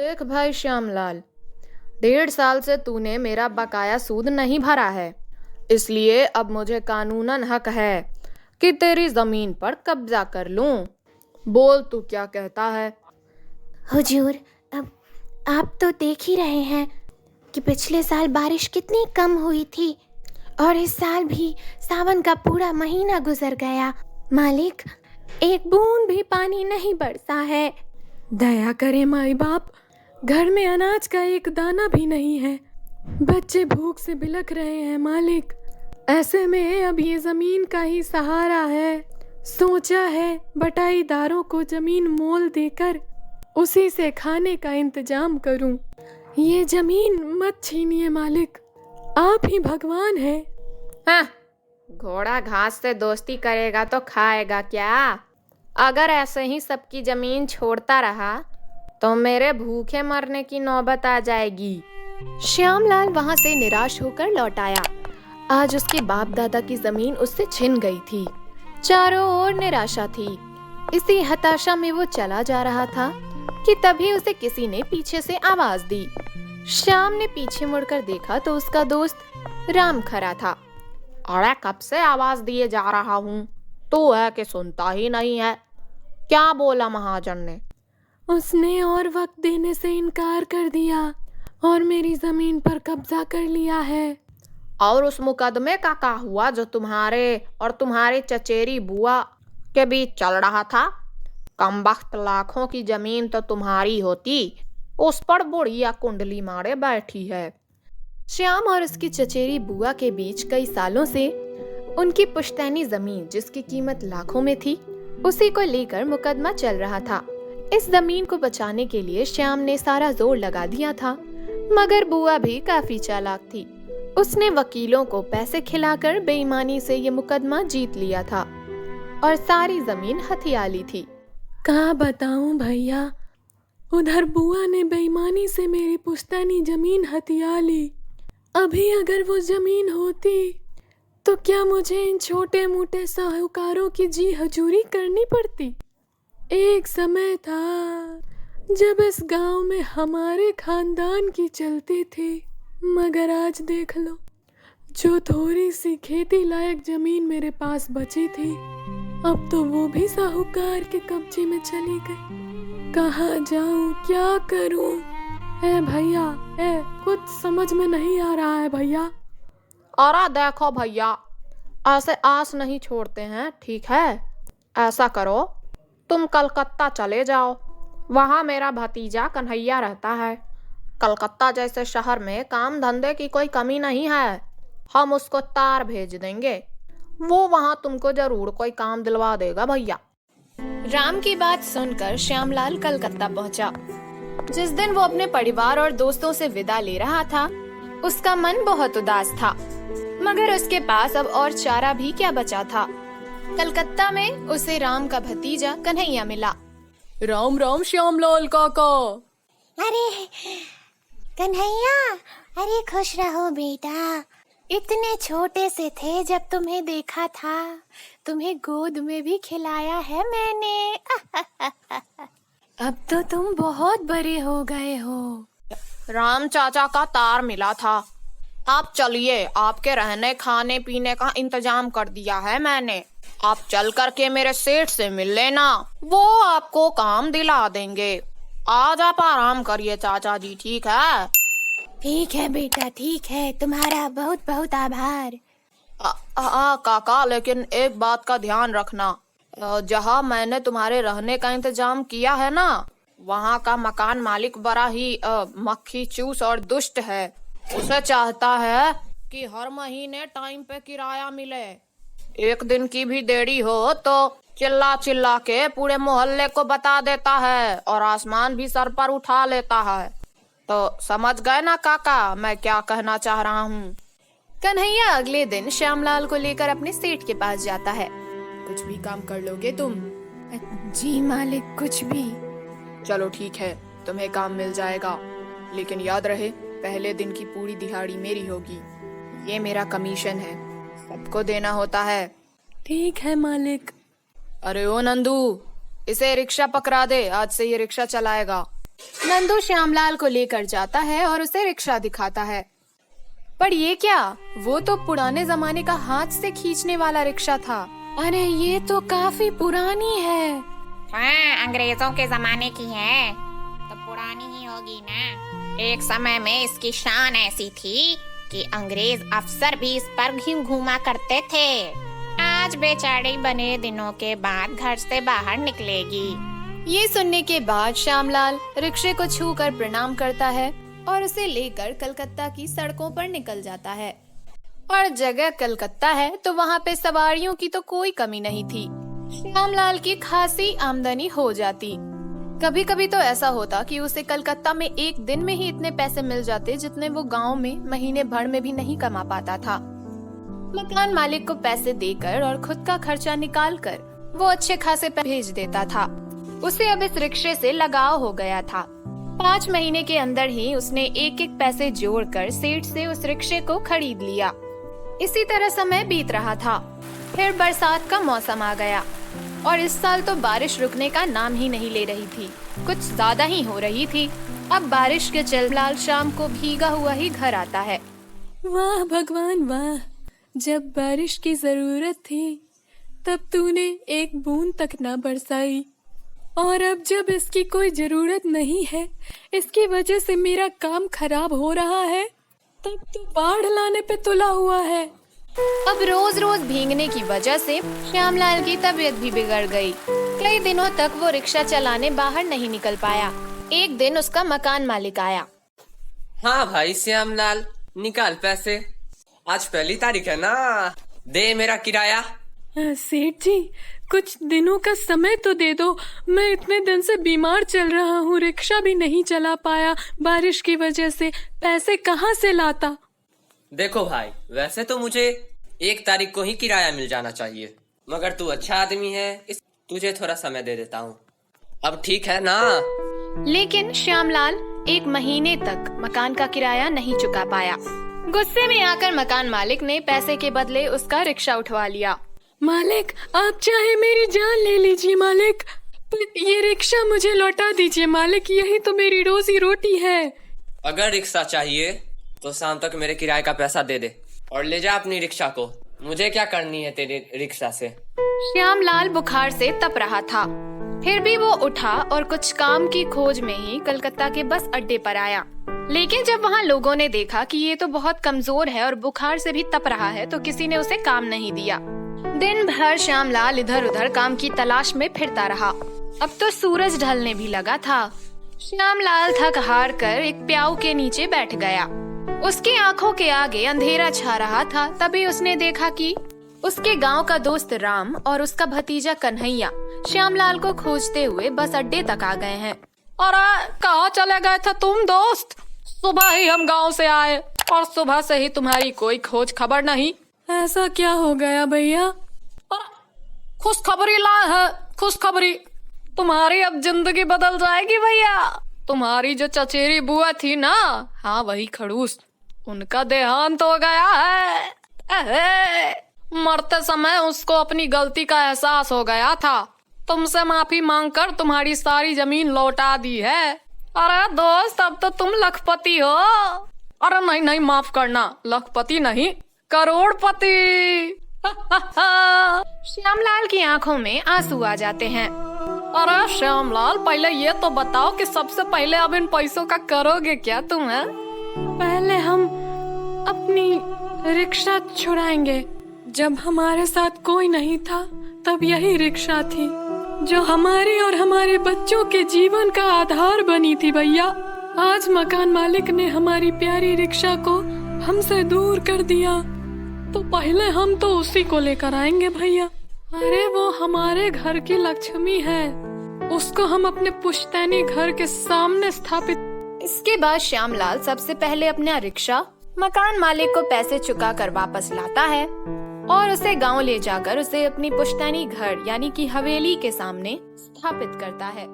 देख भाई श्यामलाल, 1.5 साल से तूने मेरा बकाया सूद नहीं भरा है, इसलिए अब मुझे कानूनन हक है कि तेरी जमीन पर कब्जा कर लूं। बोल तू क्या कहता है? हुजूर, अब आप तो देख ही रहे हैं कि पिछले साल बारिश कितनी कम हुई थी और इस साल भी सावन का पूरा महीना गुजर गया। मालिक, एक बूंद भी पानी नहीं बरसा है। दया करें माई बाप, घर में अनाज का एक दाना भी नहीं है। बच्चे भूख से बिलख रहे हैं मालिक। ऐसे में अब ये जमीन का ही सहारा है। सोचा है बटाईदारों को जमीन मोल देकर उसी से खाने का इंतजाम करूं। ये जमीन मत छीनिए मालिक, आप ही भगवान हैं। हाँ, घोड़ा घास से दोस्ती करेगा तो खाएगा क्या? अगर ऐसे ही सबकी जमीन छोड़ता रहा तो मेरे भूखे मरने की नौबत आ जाएगी। श्यामलाल वहां से निराश होकर लौट आया। आज उसके बाप दादा की जमीन उससे छिन गई थी। चारों ओर निराशा थी। इसी हताशा में वो चला जा रहा था कि तभी उसे किसी ने पीछे से आवाज दी। श्याम ने पीछे मुड़कर देखा तो उसका दोस्त राम खड़ा था। अरे कब से आवाज दिए जा रहा हूँ, तू है कि सुनता ही नहीं है? क्या बोला महाजन ने? उसने और वक्त देने से इनकार कर दिया और मेरी जमीन पर कब्जा कर लिया है। और उस मुकदमे का क्या हुआ जो तुम्हारे और तुम्हारी चचेरी बुआ के बीच चल रहा था? कमबख्त, लाखों की जमीन तो तुम्हारी होती, उस पर बुढ़िया कुंडली मारे बैठी है। श्याम और उसकी चचेरी बुआ के बीच कई सालों से उनकी पुश्तैनी जमीन, जिसकी कीमत लाखों में थी, उसी को लेकर मुकदमा चल रहा था। इस जमीन को बचाने के लिए श्याम ने सारा जोर लगा दिया था, मगर बुआ भी काफी चालाक थी। उसने वकीलों को पैसे खिलाकर बेईमानी से ये मुकदमा जीत लिया था और सारी जमीन हथिया ली थी। कहाँ बताऊं भैया, उधर बुआ ने बेईमानी से मेरी पुश्तैनी जमीन हथिया ली। अभी अगर वो जमीन होती तो क्या मुझे इन छोटे मोटे साहूकारों की जी हजूरी करनी पड़ती? एक समय था जब इस गांव में हमारे खानदान की चलती थी, मगर आज देख लो, जो थोड़ी सी खेती लायक जमीन मेरे पास बची थी, अब तो वो भी साहूकार के कब्जे में चली गई। कहाँ जाऊं, क्या करूं? भैया, कुछ समझ में नहीं आ रहा है भैया। अरे देखो भैया, ऐसे आस नहीं छोड़ते हैं, ठीक है? ऐसा करो, तुम कलकत्ता चले जाओ, वहाँ मेरा भतीजा कन्हैया रहता है। कलकत्ता जैसे शहर में काम धंधे की कोई कमी नहीं है, हम उसको तार भेज देंगे, वो वहाँ तुमको जरूर कोई काम दिलवा देगा भैया। राम की बात सुनकर श्यामलाल कलकत्ता पहुंचा। जिस दिन वो अपने परिवार और दोस्तों से विदा ले रहा था, उसका मन बहुत उदास था, मगर उसके पास अब और चारा भी क्या बचा था। कलकत्ता में उसे राम का भतीजा कन्हैया मिला। राम राम श्यामलाल काका। अरे कन्हैया, अरे खुश रहो बेटा। इतने छोटे से थे जब तुम्हें देखा था, तुम्हें गोद में भी खिलाया है मैंने। अब तो तुम बहुत बड़े हो गए हो। राम चाचा का तार मिला था, आप चलिए, आपके रहने खाने पीने का इंतजाम कर दिया है मैंने। आप चल करके मेरे सेठ से मिल लेना, वो आपको काम दिला देंगे। आज आप आराम करिए चाचा जी, ठीक है? ठीक है बेटा, ठीक है, तुम्हारा बहुत बहुत आभार। काका, लेकिन एक बात का ध्यान रखना, जहाँ मैंने तुम्हारे रहने का इंतजाम किया है ना, वहाँ का मकान मालिक बड़ा ही मक्खी चूस और दुष्ट है। उसे चाहता है कि हर महीने टाइम पे किराया मिले। एक दिन की भी देरी हो तो चिल्ला चिल्ला के पूरे मोहल्ले को बता देता है और आसमान भी सर पर उठा लेता है। तो समझ गए ना काका, मैं क्या कहना चाह रहा हूँ? कन्हैया अगले दिन श्यामलाल को लेकर अपने सेठ के पास जाता है। कुछ भी काम कर लोगे तुम? जी मालिक, कुछ भी। चलो ठीक है, तुम्हें काम मिल जाएगा, लेकिन याद रहे पहले दिन की पूरी दिहाड़ी मेरी होगी। ये मेरा कमीशन है, सबको देना होता है। ठीक है मालिक। अरे ओ नंदू, इसे रिक्शा पकड़ा दे, आज से ये रिक्शा चलाएगा। नंदू श्यामलाल को लेकर जाता है और उसे रिक्शा दिखाता है। पर ये क्या, वो तो पुराने जमाने का हाथ से खींचने वाला रिक्शा था। अरे ये तो काफी पुरानी है। हाँ, अंग्रेजों के जमाने की है तो पुरानी ही होगी ना। एक समय में इसकी शान ऐसी थी कि अंग्रेज अफसर भी इस पर ही घूमा करते थे। आज बेचारी बने दिनों के बाद घर से बाहर निकलेगी। ये सुनने के बाद श्यामलाल रिक्शे को छूकर प्रणाम करता है और उसे लेकर कलकत्ता की सड़कों पर निकल जाता है। और जगह कलकत्ता है तो वहाँ पे सवारियों की तो कोई कमी नहीं थी। श्यामलाल की खासी आमदनी हो जाती। कभी कभी तो ऐसा होता कि उसे कलकत्ता में एक दिन में ही इतने पैसे मिल जाते जितने वो गांव में महीने भर में भी नहीं कमा पाता था। मकान मालिक को पैसे देकर और खुद का खर्चा निकालकर वो अच्छे खासे पैसे भेज देता था। उसे अब इस रिक्शे से लगाव हो गया था। 5 महीने के अंदर ही उसने एक एक पैसे जोड़कर सेठ से उस रिक्शे को खरीद लिया। इसी तरह समय बीत रहा था। फिर बरसात का मौसम आ गया और इस साल तो बारिश रुकने का नाम ही नहीं ले रही थी, कुछ ज्यादा ही हो रही थी। अब बारिश के चलते लाल शाम को भीगा हुआ ही घर आता है। वाह भगवान वाह, जब बारिश की जरूरत थी तब तूने एक बूंद तक ना बरसाई, और अब जब इसकी कोई जरूरत नहीं है, इसकी वजह से मेरा काम खराब हो रहा है, तब तो बाढ़ लाने पे तुला हुआ है। अब रोज रोज भीगने की वजह से श्यामलाल की तबीयत भी बिगड़ गई। कई दिनों तक वो रिक्शा चलाने बाहर नहीं निकल पाया। एक दिन उसका मकान मालिक आया। हाँ भाई श्यामलाल, निकाल पैसे, आज 1 तारीख है ना, दे मेरा किराया। सेठ जी, कुछ दिनों का समय तो दे दो। मैं इतने दिन से बीमार चल रहा हूँ, रिक्शा भी नहीं चला पाया बारिश की वजह से, पैसे कहाँ से लाता। देखो भाई, वैसे तो मुझे 1 तारीख को ही किराया मिल जाना चाहिए, मगर तू अच्छा आदमी है, तुझे थोड़ा समय दे देता हूँ। अब ठीक है ना? लेकिन श्यामलाल 1 महीने तक मकान का किराया नहीं चुका पाया। गुस्से में आकर मकान मालिक ने पैसे के बदले उसका रिक्शा उठवा लिया। मालिक, आप चाहे मेरी जान ले लीजिए मालिक, पर ये रिक्शा मुझे लौटा दीजिए मालिक, यही तो मेरी रोजी रोटी है। अगर रिक्शा चाहिए तो शाम तक मेरे किराए का पैसा दे दे और ले जा अपनी रिक्शा को। मुझे क्या करनी है तेरी रिक्शा से? श्यामलाल बुखार से तप रहा था, फिर भी वो उठा और कुछ काम की खोज में ही कलकत्ता के बस अड्डे पर आया। लेकिन जब वहाँ लोगों ने देखा कि ये तो बहुत कमजोर है और बुखार से भी तप रहा है, तो किसी ने उसे काम नहीं दिया। दिन भर श्यामलाल इधर उधर काम की तलाश में फिरता रहा। अब तो सूरज ढलने भी लगा था। श्यामलाल थक हार कर एक प्याऊ के नीचे बैठ गया। उसकी आंखों के आगे अंधेरा छा रहा था। तभी उसने देखा कि उसके गांव का दोस्त राम और उसका भतीजा कन्हैया श्यामलाल को खोजते हुए बस अड्डे तक आ गए हैं। अरे कहाँ चले गए थे तुम दोस्त? सुबह ही हम गांव से आए और सुबह से ही तुम्हारी कोई खोज खबर नहीं। ऐसा क्या हो गया भैया? खुशखबरी लाए है, खुशखबरी। तुम्हारी अब जिंदगी बदल जाएगी भैया। तुम्हारी जो चचेरी बुआ थी ना, हाँ वही खड़ूस, उनका देहांत हो गया है। अहे, मरते समय उसको अपनी गलती का एहसास हो गया था। तुमसे माफी मांगकर तुम्हारी सारी जमीन लौटा दी है। अरे दोस्त, अब तो तुम लखपति हो। अरे नहीं नहीं, माफ करना, लखपति नहीं, करोड़पति। श्यामलाल की आंखों में आंसू आ जाते हैं। अरे श्यामलाल, पहले ये तो बताओ कि सबसे पहले अब इन पैसों का करोगे क्या तुम? है पहले हम अपनी रिक्शा छुड़ाएंगे। जब हमारे साथ कोई नहीं था तब यही रिक्शा थी जो हमारे और हमारे बच्चों के जीवन का आधार बनी थी भैया। आज मकान मालिक ने हमारी प्यारी रिक्शा को हमसे दूर कर दिया, तो पहले हम तो उसी को लेकर आएंगे भैया। अरे वो हमारे घर की लक्ष्मी है, उसको हम अपने पुश्तैनी घर के सामने स्थापित। इसके बाद श्यामलाल सबसे पहले अपना रिक्शा मकान मालिक को पैसे चुकाकर वापस लाता है और उसे गांव ले जाकर उसे अपनी पुश्तैनी घर यानी कि हवेली के सामने स्थापित करता है।